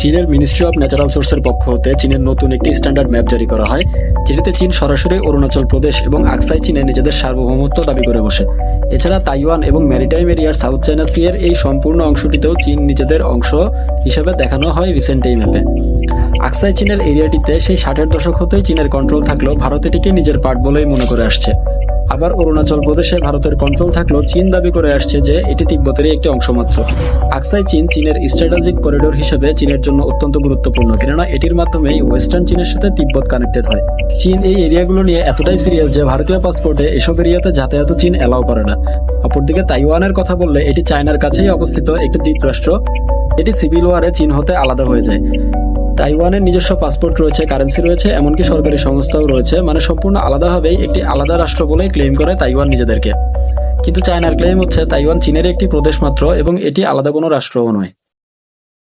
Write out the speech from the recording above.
চীনের ministry of natural সোর্সের পক্ষ হতে চীনের নতুন একটি স্ট্যান্ডার্ড ম্যাপ জারি করা হয়, যেটিতে চীন সরাসরি অরুণাচল প্রদেশ এবং আকসাই চীনে নিজেদের সার্বভৌমত্ব দাবি করে বসে। এছাড়া তাইওয়ান এবং ম্যারিটাইম এরিয়ার সাউথ চায়না সি এর এই সম্পূর্ণ অংশটিতেও চীন নিজেদের অংশ হিসেবে দেখানো হয় রিসেন্ট এই ম্যাপে। আকসাই চীনের এরিয়াটিতে সেই 60-এর দশক হতেই চীনের কন্ট্রোল থাকলেও ভারত এটিকে নিজের পার্ট বলেই মনে করে আসছে। আবার অরুণাচল প্রদেশে ভারতের কন্ট্রোল থাকলেও চীন দাবি করে আসছে যে এটি তিব্বতেরই একটি অংশ মাত্র। আকসাই চীন চীনের স্ট্র্যাটেজিক করিডোর হিসেবে চীনের জন্য অত্যন্ত গুরুত্বপূর্ণ, কেননা এটির মাধ্যমেই ওয়েস্টার্ন চীনের সাথে তিব্বত কানেক্টেড হয়। চীন এই এরিয়াগুলো নিয়ে এতটাই সিরিয়াস যে ভারতীয় পাসপোর্টে এসব এরিয়াতে যাতায়াত চীন অ্যালাউ করে না। অপরদিকে তাইওয়ানের কথা বললে এটি চায়নার কাছেই অবস্থিত একটি দ্বীপরাষ্ট্র। এটি সিভিল ওয়ারে চীন হতে আলাদা হয়ে যায়। তাইওয়ানের নিজস্ব পাসপোর্ট রয়েছে, কারেন্সি রয়েছে, এমনকি সরকারি সংস্থাও রয়েছে, মানে সম্পূর্ণ আলাদাভাবেই একটি আলাদা রাষ্ট্র বলেই ক্লেম করে তাইওয়ান নিজেদেরকে। কিন্তু চায়নার ক্লেম হচ্ছে তাইওয়ান চীনের একটি প্রদেশ মাত্র এবং এটি আলাদা কোনো রাষ্ট্রও নয়।